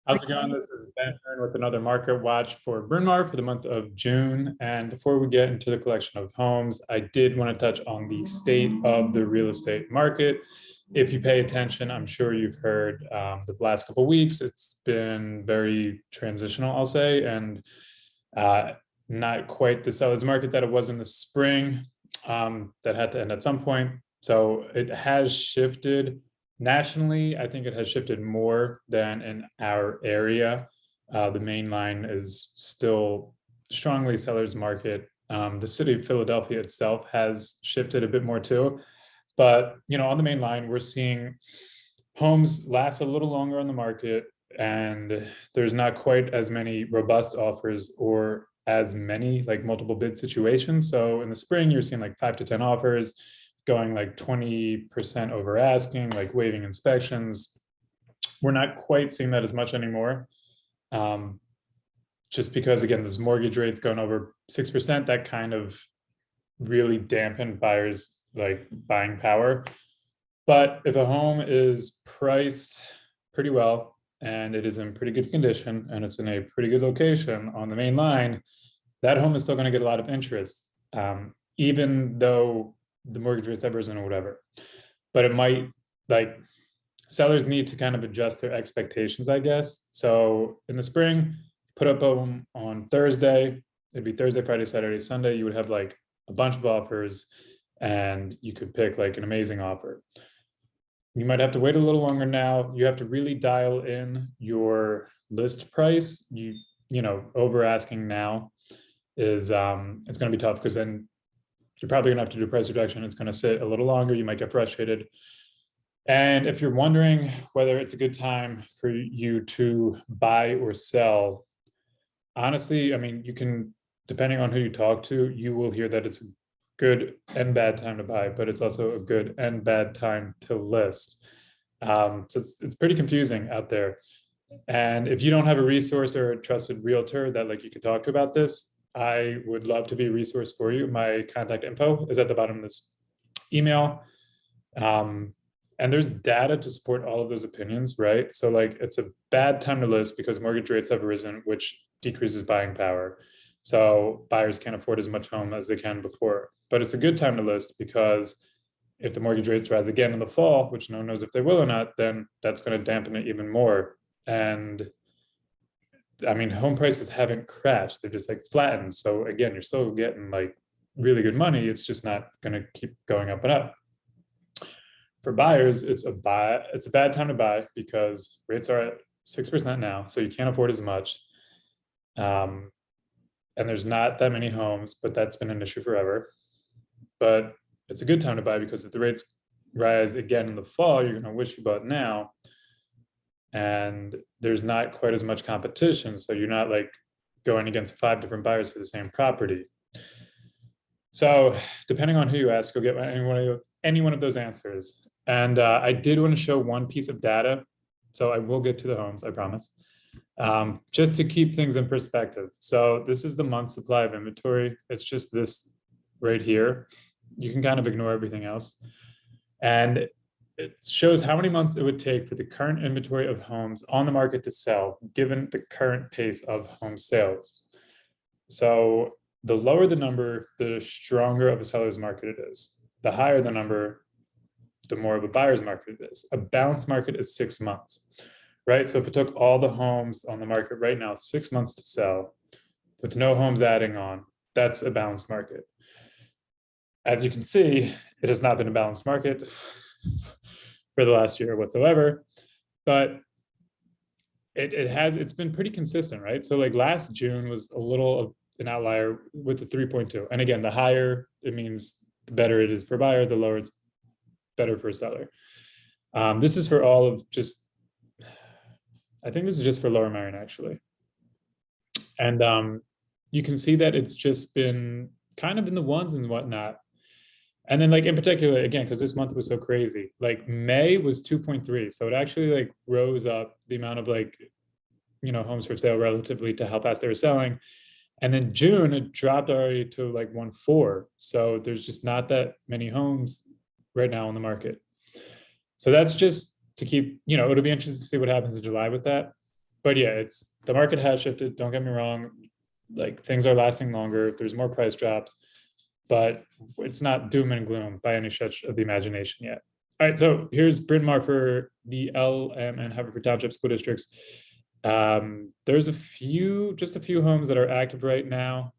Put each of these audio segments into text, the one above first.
How's it going? This is Ben with another market watch for Bryn Mawr for the month of June. And before we get into the collection of homes, I did want to touch on the state of the real estate market. If you pay attention, I'm sure you've heard the last couple of weeks, it's been very transitional, I'll say, and uh, not quite the seller's market that it was in the spring that had to end at some point. So it has shifted nationally. I think it has shifted more than in our area. The main line is still strongly seller's market. The city of Philadelphia itself has shifted a bit more too. But on the main line, we're seeing homes last a little longer on the market, and there's not quite as many robust offers or as many like multiple bid situations. So in the spring, you're seeing like 5 to 10 offers going like 20% over asking, like waiving inspections. We're not quite seeing that as much anymore. Just because, again, this mortgage rates going over 6%, that kind of really dampened buyers' like buying power. But if a home is priced pretty well and it is in pretty good condition and it's in a pretty good location on the main line, that home is still going to get a lot of interest, even though the mortgage rates have risen or whatever. But it might, like, sellers need to kind of adjust their expectations, I guess. So in the spring, put up on Thursday, it'd be Thursday, Friday, Saturday, Sunday, you would have like a bunch of offers and you could pick like an amazing offer. You might have to wait a little longer now. You have to really dial in your list price. Over asking now is it's going to be tough, because then you're probably going to have to do a price reduction. It's going to sit a little longer. You might get frustrated. And if you're wondering whether it's a good time for you to buy or sell, honestly, I mean, you can, depending on who you talk to, you will hear that it's a good and bad time to buy, but it's also a good and bad time to list. So it's pretty confusing out there. And if you don't have a resource or a trusted realtor that like you could talk to about this, I would love to be a resource for you. My contact info is at the bottom of this email. And there's data to support all of those opinions, right? So like it's a bad time to list because mortgage rates have risen, which decreases buying power. So buyers can't afford as much home as they can before. But it's a good time to list because if the mortgage rates rise again in the fall, which no one knows if they will or not, then that's going to dampen it even more. And I mean, home prices haven't crashed. They're just like flattened. So again, you're still getting like really good money. It's just not going to keep going up and up. For buyers, it's a bad time to buy because rates are at 6% now. So you can't afford as much. And there's not that many homes, but that's been an issue forever. But it's a good time to buy because if the rates rise again in the fall, you're going to wish you bought now. And there's not quite as much competition. So you're not like going against 5 different buyers for the same property. So depending on who you ask, you'll get any one of those answers. And I did want to show one piece of data. So I will get to the homes, I promise, just to keep things in perspective. So this is the month supply of inventory. It's just this right here. You can kind of ignore everything else. And it shows how many months it would take for the current inventory of homes on the market to sell, given the current pace of home sales. So the lower the number, the stronger of a seller's market it is. The higher the number, the more of a buyer's market it is. A balanced market is 6 months, right? So if it took all the homes on the market right now 6 months to sell, with no homes adding on, that's a balanced market. As you can see, it has not been a balanced market for the last year whatsoever, but it's been pretty consistent, right? So like last June was a little of an outlier with the 3.2. And again, the higher it means the better it is for buyer, the lower it's better for a seller. This is for all of I think this is just for Lower Merion actually. And you can see that it's just been kind of in the ones and whatnot. And then like in particular, again, because this month was so crazy, like May was 2.3. So it actually like rose up the amount of like, homes for sale relatively to how fast they were selling. And then June, it dropped already to like 1.4. So there's just not that many homes right now on the market. So that's just to keep, it'll be interesting to see what happens in July with that. but yeah, the market has shifted. Don't get me wrong. Like things are lasting longer. There's more price drops, but it's not doom and gloom by any stretch of the imagination yet. All right, so here's Bryn Mawr for the LM and Haverford Township school districts. There's just a few homes that are active right now.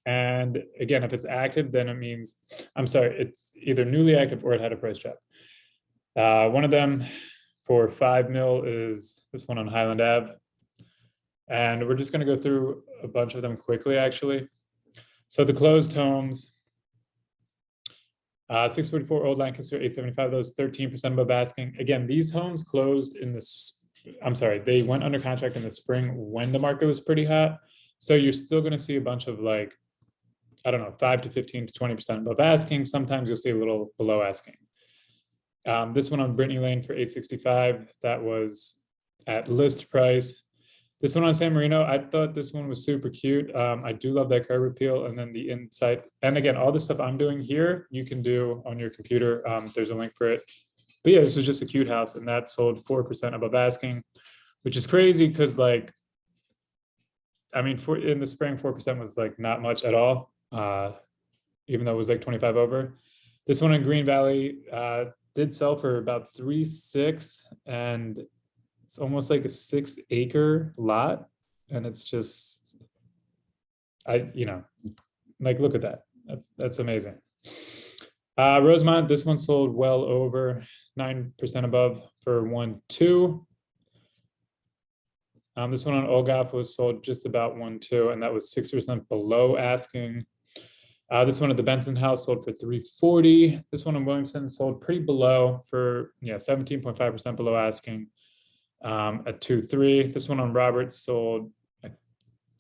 And again, if it's active, then it means, I'm sorry, it's either newly active or it had a price drop. One of them for 5 mil is this one on Highland Ave. And we're just going to go through a bunch of them quickly, actually. So the closed homes, 644 Old Lancaster, 875, those 13% above asking. Again, these homes closed in they went under contract in the spring when the market was pretty hot. So you're still going to see a bunch of like, I don't know, 5 to 15 to 20% above asking. Sometimes you'll see a little below asking. This one on Brittany Lane for 865, that was at list price. This one on San Marino, I thought this one was super cute. I do love that curb appeal, and then the inside. And again, all the stuff I'm doing here, you can do on your computer. There's a link for it. But yeah, this was just a cute house, and that sold 4% above asking, which is crazy because, like, I mean, in the spring, 4% was like not much at all, even though it was like 25 over. This one in Green Valley did sell for about 3.6, and it's almost like a 6-acre lot, and it's just, like, look at that. That's amazing. Rosemont, this one sold well over 9% above for 1.2. This one on Olgoff was sold just about 1.2, and that was 6% below asking. This one at the Benson House sold for 340. This one in Williamson sold pretty below for 17.5% below asking. At 2.3. This one on Roberts sold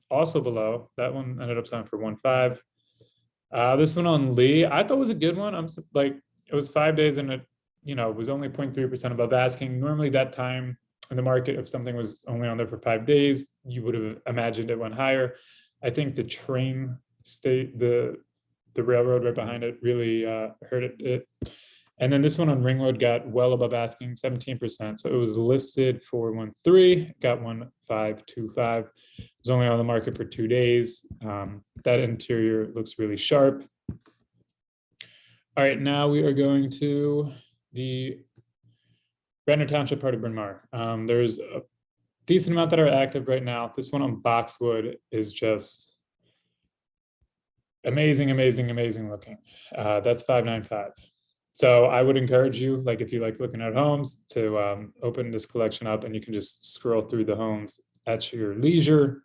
also below. That one ended up selling for 1.5. This one on Lee, I thought was a good one. It was 5 days and it was only 0.3% above asking. Normally that time in the market, if something was only on there for 5 days, you would have imagined it went higher. I think the train the railroad right behind it really hurt it. And then this one on Ring Road got well above asking, 17%. So it was listed for 1.3, got 1.525. It was only on the market for 2 days. That interior looks really sharp. All right, now we are going to the Radnor Township part of Bryn Mawr. There's a decent amount that are active right now. This one on Boxwood is just amazing, amazing, amazing looking. That's 595. So I would encourage you, like if you like looking at homes, to open this collection up, and you can just scroll through the homes at your leisure.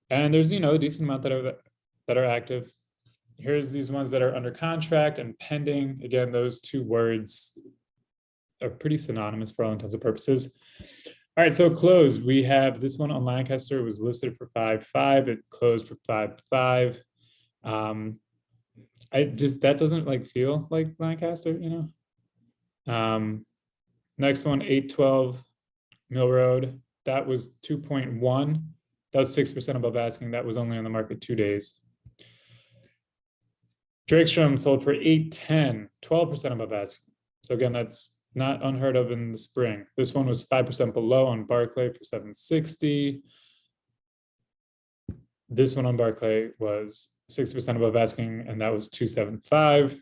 And there's a decent amount that are active. Here's these ones that are under contract and pending. Again, those two words are pretty synonymous for all intents and purposes. All right, so closed. We have this one on Lancaster. It was listed for 5.5. It closed for 5.5. That doesn't like feel like Lancaster, Next one, 812 Mill Road. That was 2.1. That was 6% above asking. That was only on the market 2 days. Drakestrom sold for 810, 12% above asking. So again, that's not unheard of in the spring. This one was 5% below on Barclay for 760. This one on Barclay was 6% above asking, and that was 275.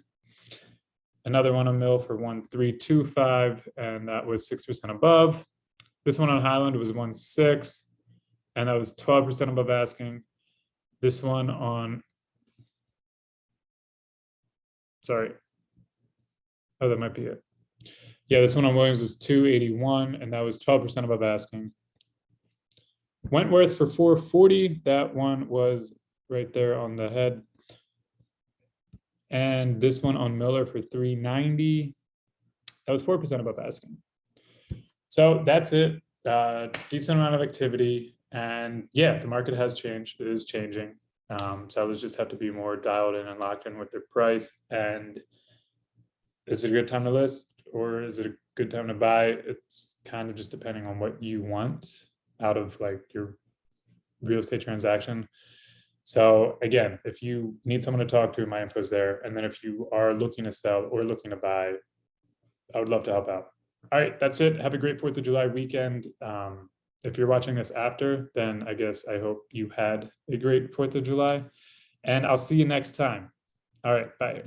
Another one on Mill for 1325, and that was 6% above. This one on Highland was 1.6, and that was 12% above asking. This one on, that might be it. Yeah, this one on Williams was 281, and that was 12% above asking. Wentworth for 440, that one was right there on the head. And this one on Miller for 390, that was 4% above asking. So that's it. Decent amount of activity, and yeah, the market has changed. It is changing. So others just have to be more dialed in and locked in with their price. And is it a good time to list, or is it a good time to buy? It's kind of just depending on what you want out of like your real estate transaction. So again, if you need someone to talk to, my info's there. And then if you are looking to sell or looking to buy, I would love to help out. All right, that's it. Have a great 4th of July weekend. if you're watching this after, then I guess I hope you had a great 4th of July, and I'll see you next time. All right, bye.